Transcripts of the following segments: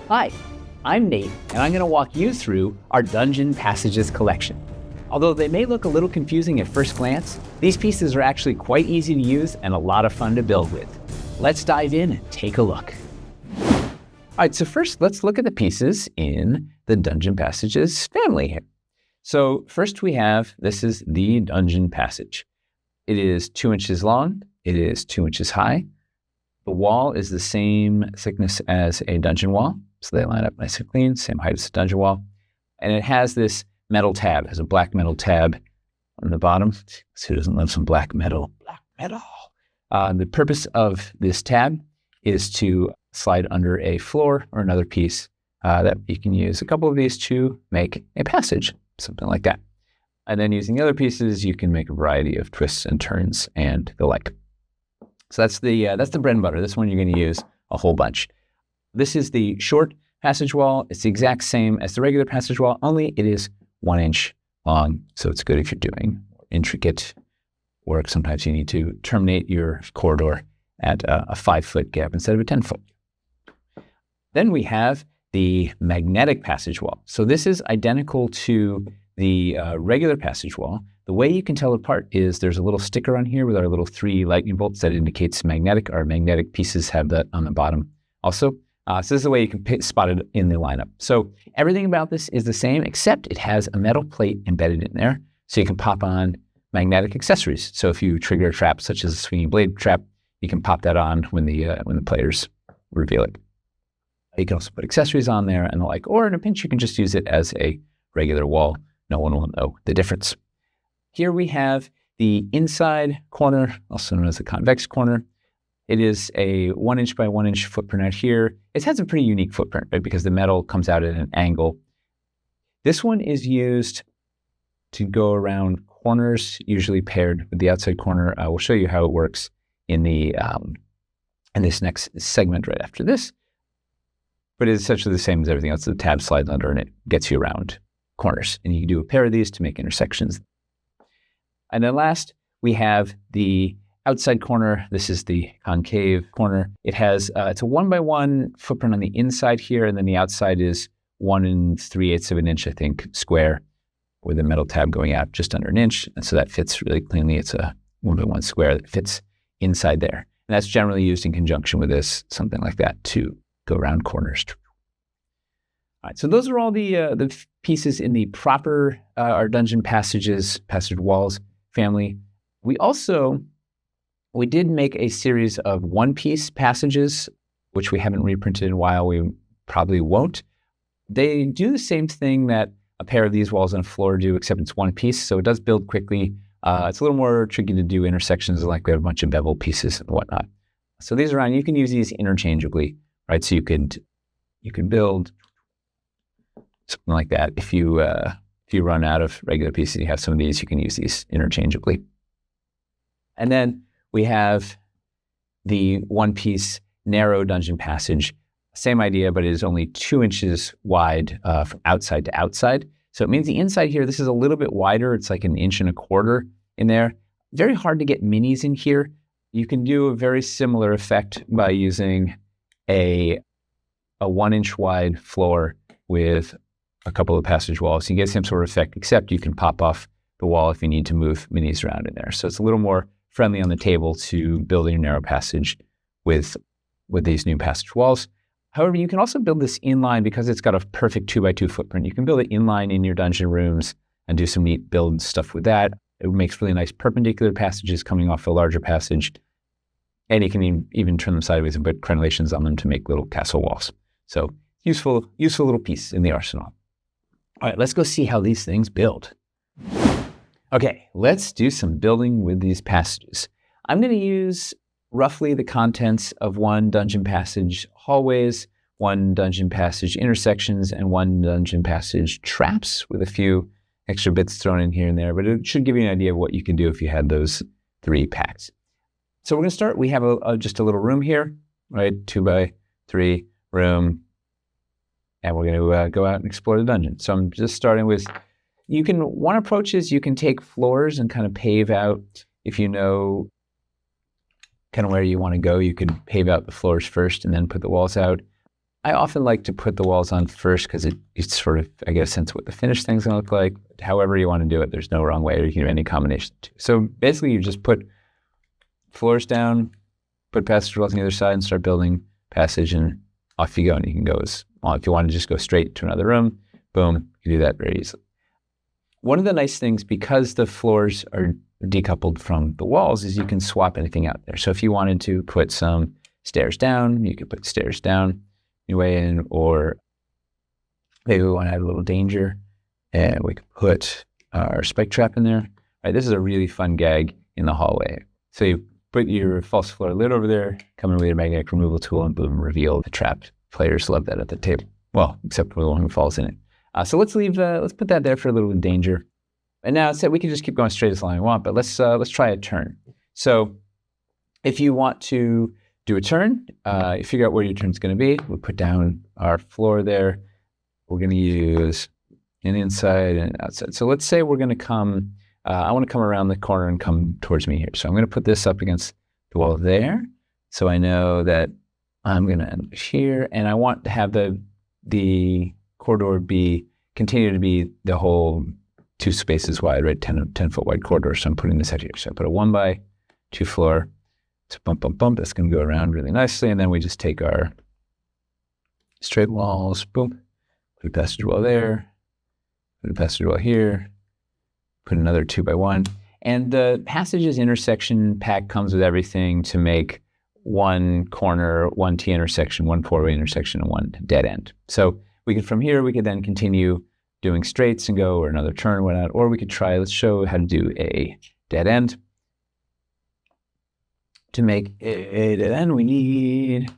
Hi, I'm Nate, and I'm going to walk you through our Dungeon Passages collection. Although they may look a little confusing at first glance, these pieces are actually quite easy to use and a lot of fun to build with. Let's dive in and take a look. All right, so first let's look at the pieces in the Dungeon Passages family here. So first we have, this is the Dungeon Passage. It is 2 inches long, it is 2 inches high. The wall is the same thickness as a dungeon wall. So they line up nice and clean, same height as the dungeon wall. And it has this metal tab, it has a black metal tab on the bottom. Who doesn't love some black metal? Black metal. The purpose of this tab is to slide under a floor or another piece that you can use a couple of these to make a passage, something like that. And then using the other pieces, you can make a variety of twists and turns and the like. So that's the bread and butter. This one you're going to use a whole bunch. This is the short passage wall. It's the exact same as the regular passage wall, only it is 1 inch long. So it's good if you're doing intricate work. Sometimes you need to terminate your corridor at a 5-foot gap instead of a 10-foot. Then we have the magnetic passage wall. So this is identical to the regular passage wall. The way you can tell it apart is there's a little sticker on here with our little 3 lightning bolts that indicates magnetic. Our magnetic pieces have that on the bottom also. So this is the way you can spot it in the lineup. So everything about this is the same, except it has a metal plate embedded in there, so you can pop on magnetic accessories. So if you trigger a trap, such as a swinging blade trap, you can pop that on when the players reveal it. You can also put accessories on there and the like, or in a pinch, you can just use it as a regular wall. No one will know the difference. Here we have the inside corner, also known as the convex corner. It is a 1 inch by 1 inch footprint out here. It has a pretty unique footprint, right? Because the metal comes out at an angle. This one is used to go around corners, usually paired with the outside corner. We'll show you how it works in the in this next segment right after this. But it's essentially the same as everything else. The tab slides under and it gets you around corners. And you can do a pair of these to make intersections. And then last, we have the outside corner. This is the concave corner. It has, it's a 1 by 1 footprint on the inside here, and then the outside is 1 3/8 of an inch, I think, square, with a metal tab going out just under an inch. And so that fits really cleanly. It's a 1 by 1 square that fits inside there. And that's generally used in conjunction with this, something like that, to go around corners. All right, so those are all the pieces in the proper our Dungeon Passages, passage walls family. We did make a series of one-piece passages, which we haven't reprinted in a while. We probably won't. They do the same thing that a pair of these walls on a floor do, except it's one piece, so it does build quickly. It's a little more tricky to do intersections, like we have a bunch of bevel pieces and whatnot. So these are on, you can use these interchangeably, right? So you could build something like that. If you run out of regular pieces, you have some of these, you can use these interchangeably. And then we have the one-piece narrow dungeon passage. Same idea, but it is only 2 inches wide from outside to outside. So it means the inside here, this is a little bit wider. It's like 1.25 inches in there. Very hard to get minis in here. You can do a very similar effect by using a 1 inch wide floor with a couple of passage walls. You get the same sort of effect, except you can pop off the wall if you need to move minis around in there. So it's a little more friendly on the table to build a narrow passage with these new passage walls. However, you can also build this inline because it's got a perfect 2 by 2 footprint. You can build it inline in your dungeon rooms and do some neat build stuff with that. It makes really nice perpendicular passages coming off a larger passage. And you can even turn them sideways and put crenellations on them to make little castle walls. So useful little piece in the arsenal. All right, let's go see how these things build. Okay, let's do some building with these passages. I'm going to use roughly the contents of 1 dungeon passage hallways, 1 dungeon passage intersections, and 1 dungeon passage traps with a few extra bits thrown in here and there, but it should give you an idea of what you can do if you had those 3 packs. So we're going to start. We have just a little room here, right? 2 by 3 room. And we're going to go out and explore the dungeon. So I'm just starting with, one approach is you can take floors and kind of pave out, if you know kind of where you want to go, you could pave out the floors first and then put the walls out. I often like to put the walls on first because it's sort of, I get a sense of what the finished thing's going to look like. However you want to do it, there's no wrong way, or you can do any combination too. So basically you just put floors down, put passage walls on the other side and start building passage, and off you go. And you can go as well. If you want to just go straight to another room, boom, you do that very easily. One of the nice things, because the floors are decoupled from the walls, is you can swap anything out there. So if you wanted to put some stairs down, you could put stairs down your way in, or maybe we want to add a little danger, and we could put our spike trap in there. Right, this is a really fun gag in the hallway. So you put your false floor lid over there, come in with your magnetic removal tool, and boom, reveal the trap. Players love that at the table. Well, except for the one who falls in it. So let's put that there for a little danger. And now we can just keep going straight as long as we want, but let's try a turn. So if you want to do a turn, you figure out where your turn's going to be. We'll put down our floor there. We're going to use an inside and outside. So let's say we're going to come, I want to come around the corner and come towards me here. So I'm going to put this up against the wall there. So I know that I'm going to end here, and I want to have the corridor continue to be the whole 2 spaces wide, right? 10 foot wide corridor. So I'm putting this out here. So I put a 1x2 floor. So bump, bump, bump. That's going to go around really nicely. And then we just take our straight walls, boom, put a passage wall there, put a passage wall here, put another 2x1. And the passages intersection pack comes with everything to make one corner, one T intersection, one 4-way intersection, and one dead end. So from here, we could then continue doing straights and go, or another turn, whatnot, or we could let's show how to do a dead end. To make a dead end, we need,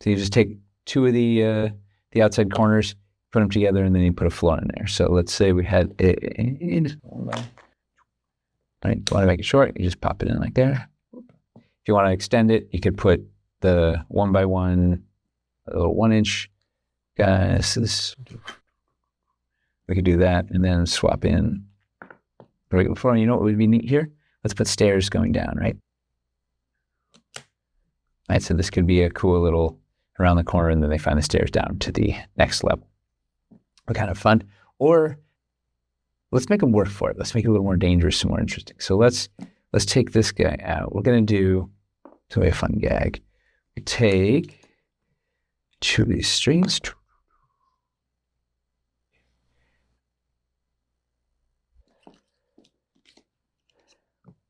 so you just take 2 of the outside corners, put them together, and then you put a floor in there. So let's say we had right, want to make it short, you just pop it in like there. If you want to extend it, you could put the 1x1, a little 1-inch guys. So we could do that and then swap in the regular floor. And you know what would be neat here? Let's put stairs going down, right? Right, so this could be a cool little around the corner, and then they find the stairs down to the next level. What kind of fun? Or let's make them work for it. Let's make it a little more dangerous and more interesting. So let's take this guy out. We're going to do a fun gag. We take 2 of these strings.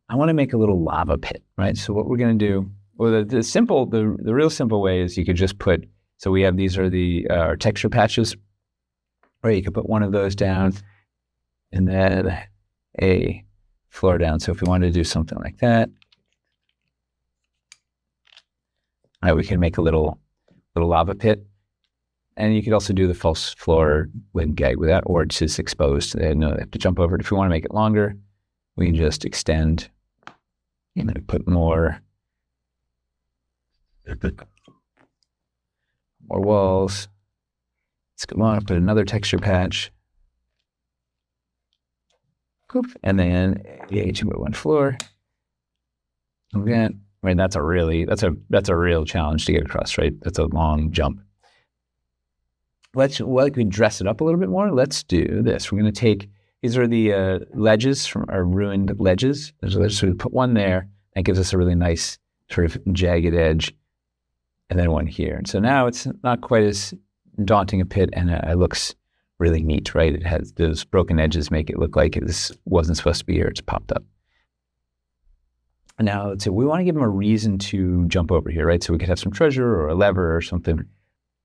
I want to make a little lava pit, right? So what we're going to do, well, the real simple way is you could just put, so we have, these are our texture patches, right? You could put one of those down and then a floor down. So if we wanted to do something like that, we can make a little lava pit. And you could also do the false floor lid gag with that, or it's just exposed. They have to jump over it. If we want to make it longer, we can just extend and then put more walls. Let's go on, put another texture patch. And then a 2x1 floor. Again, I mean, that's a real challenge to get across, right? That's a long jump. We dress it up a little bit more. Let's do this. We're going to take, these are the ledges from our ruined ledges. So we put one there. That gives us a really nice sort of jagged edge. And then one here. And so now it's not quite as daunting a pit, and it looks really neat, right? It has those broken edges, make it look like it wasn't supposed to be here. It's popped up. And now let's say we want to give them a reason to jump over here, right? So we could have some treasure or a lever or something.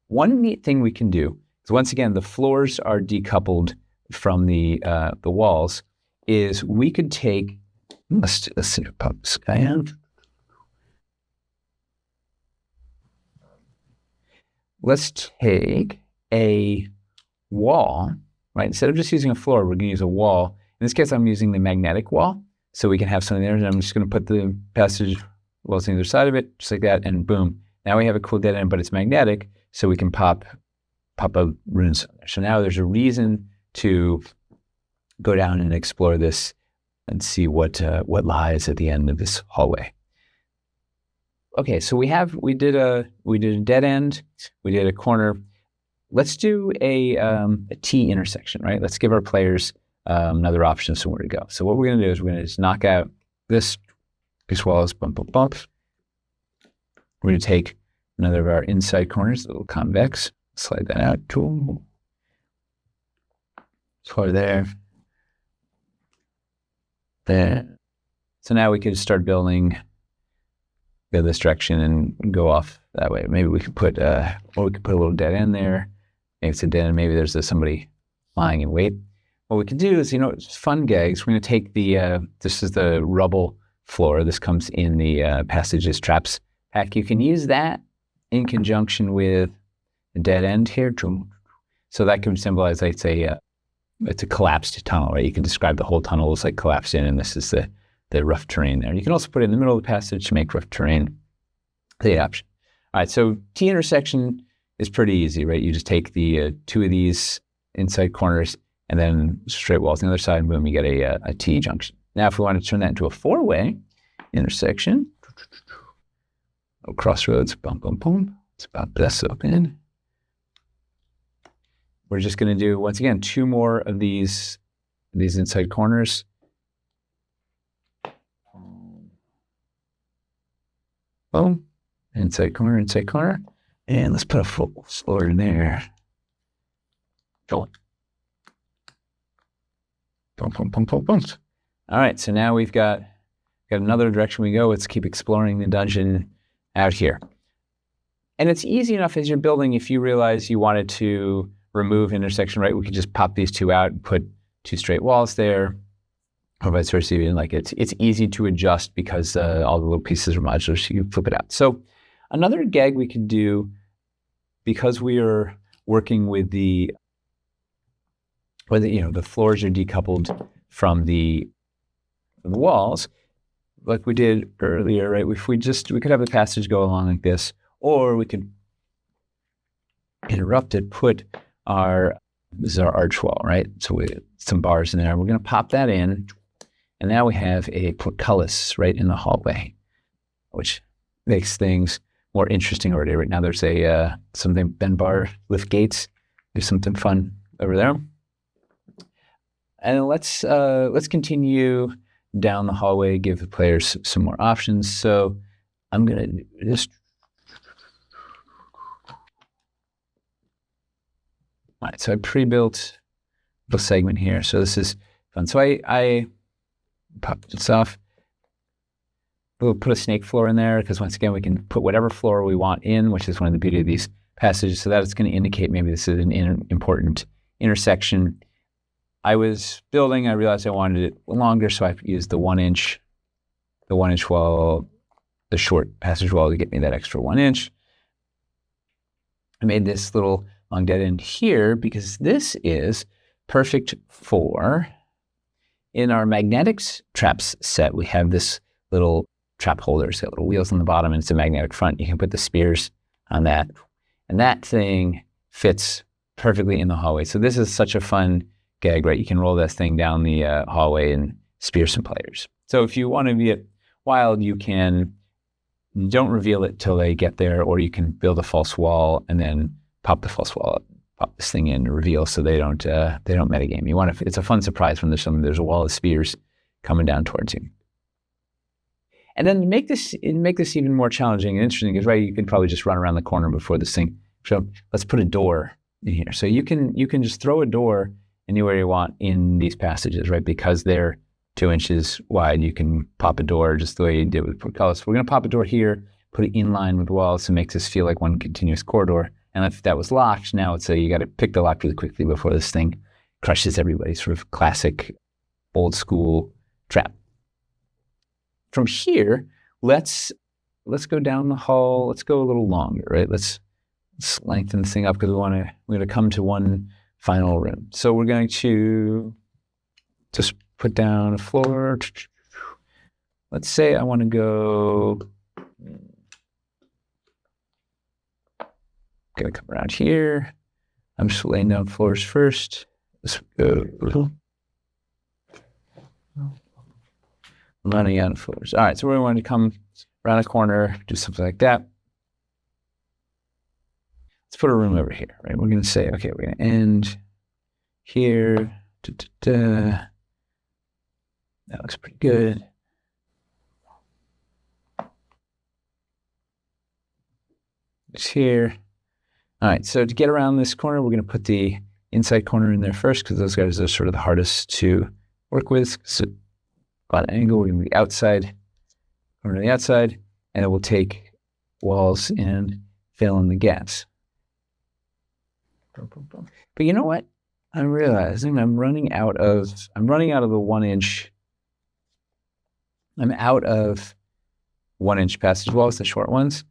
One neat thing we can do is, once again, the floors are decoupled from the walls, is we could take, let's pop this guy out. Let's take a wall, right? Instead of just using a floor, we're going to use a wall. In this case, I'm using the magnetic wall, so we can have something there. And I'm just going to put the passage walls on either side of it, just like that, and boom. Now we have a cool dead end, but it's magnetic, so we can pop a runes on there. So now there's a reason to go down and explore this and see what lies at the end of this hallway. okay, so we did a dead end, we did a corner. Let's do a T intersection, right? Let's give our players another option of somewhere to go. So what we're going to do is we're going to just knock out these walls, bump, bump, bump. We're going to take another of our inside corners, a little convex, slide that out, cool. So there. So now we could start building, go this direction and go off that way. Maybe we could put, or we could put a little dead end there. Maybe it's a dead end. Maybe there's somebody lying in wait. What we can do is, it's fun gags. We're going to take this is the rubble floor. This comes in the passages traps pack. You can use that in conjunction with a dead end here. So that can symbolize, like, it's a collapsed tunnel, right? You can describe the whole tunnel as like collapsed in, and this is the rough terrain there. You can also put it in the middle of the passage to make rough terrain the option. All right, so T intersection is pretty easy, right? You just take the two of these inside corners and then straight walls on the other side, and boom, you get a T junction. Now, if we want to turn that into a four-way intersection, crossroads, boom, boom, boom. It's about this open. We're just going to do, once again, two more of these inside corners. Boom. Inside corner, inside corner. And let's put a full floor in there. Go. Boom, boom, boom, boom, boom. All right, so now we've got another direction we go. Let's keep exploring the dungeon out here. And it's easy enough as you're building, if you realize you wanted to remove intersection, right? We could just pop these two out and put two straight walls there, or vice versa. Even like it's easy to adjust because all the little pieces are modular, so you can flip it out. So another gag we could do, because we are working with the floors are decoupled from the walls, like we did earlier, right? If we could have a passage go along like this, or we could interrupt it, this is our arch wall, right? So we some bars in there. We're going to pop that in, and now we have a portcullis right in the hallway, which makes things more interesting already. Right now, there's something bend bar lift gates. There's something fun over there, and let's continue down the hallway. Give the players some more options. So I'm going to do this. All right, so I pre-built the segment here. So this is fun. So I pop this off. We'll put a snake floor in there because, once again, we can put whatever floor we want in, which is one of the beauty of these passages. So that it's going to indicate maybe this is an important intersection. I was building, I realized I wanted it longer, so I used the 1 inch wall, the short passage wall, to get me that extra 1 inch. I made this little long dead end here because this is perfect for, in our magnetics traps set, we have this little trap holder. It's got little wheels on the bottom and it's a magnetic front. You can put the spears on that, and that thing fits perfectly in the hallway. So this is such a fun gag, right? You can roll this thing down the hallway and spear some players. So if you want to be wild, you don't reveal it till they get there, or you can build a false wall and then pop the false wall up, pop this thing in, reveal, so they don't metagame. It's a fun surprise when there's a wall of spears coming down towards you. And then to make this even more challenging and interesting is, right, you can probably just run around the corner before this thing. So let's put a door in here. So you can just throw a door anywhere you want in these passages, right? Because they're 2 inches wide, you can pop a door just the way you did with portcullis. We're going to pop a door here, put it in line with the wall, so it makes this feel like one continuous corridor. And if that was locked, now it's you got to pick the lock really quickly before this thing crushes everybody. Sort of classic, old school trap. From here, let's go down the hall. Let's go a little longer, right? Let's lengthen this thing up because we're going to come to one final room. So we're going to just put down a floor. Let's say I want to go. Gonna come around here. I'm just laying down floors first. Let's go. Running out of floors. All right, so we want to come around a corner, do something like that. Let's put a room over here, right? We're going to say, okay, we're going to end here. That looks pretty good. It's here. All right, so to get around this corner, we're going to put the inside corner in there first because those guys are sort of the hardest to work with. So on an angle, we're going to be outside, corner to the outside, and then we'll take walls and fill in the gaps. But you know what? I'm realizing I'm running out of the 1 inch. I'm out of 1 inch passage walls, the short ones,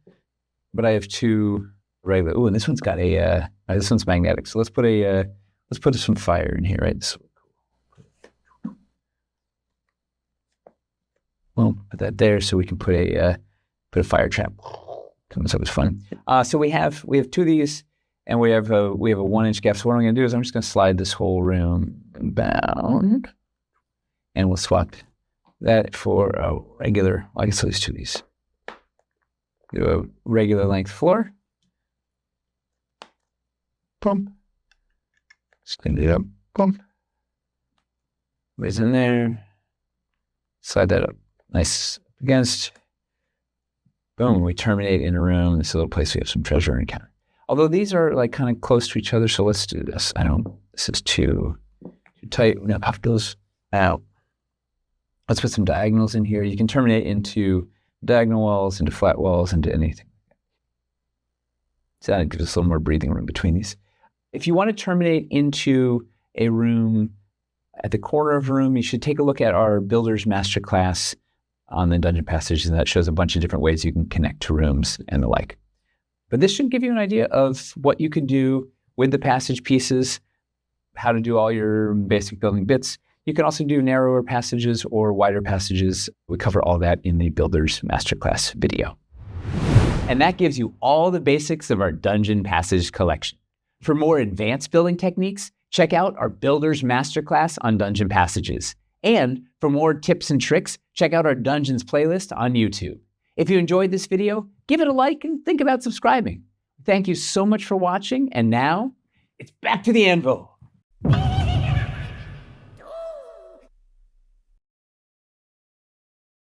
but I have two regular. Ooh, and this one's got this one's magnetic. So let's put some fire in here, right? This will be cool. Well, put that there so we can put a fire trap. Comes up as fun. So we have two of these, and we have a 1 inch gap. So what I'm going to do is I'm just going to slide this whole room bound, and we'll swap that for a regular. Well, I guess let's do these. Do a regular length floor. Boom. Just clean it up. Boom. Raise in there. Slide that up. Nice against. Boom. We terminate in a room. This is a little place we have some treasure and counter. Although these are like kind of close to each other, so let's do this. This is too tight. We're going to pop those out. Let's put some diagonals in here. You can terminate into diagonal walls, into flat walls, into anything. So that gives us a little more breathing room between these. If you want to terminate into a room at the corner of a room, you should take a look at our Builders Masterclass on the Dungeon Passages, and that shows a bunch of different ways you can connect to rooms and the like. But this should give you an idea of what you can do with the passage pieces, how to do all your basic building bits. You can also do narrower passages or wider passages. We cover all that in the Builders Masterclass video. And that gives you all the basics of our Dungeon Passage collection. For more advanced building techniques, check out our Builders Masterclass on Dungeon Passages. And for more tips and tricks, check out our Dungeons playlist on YouTube. If you enjoyed this video, give it a like and think about subscribing. Thank you so much for watching. And now, it's back to the anvil.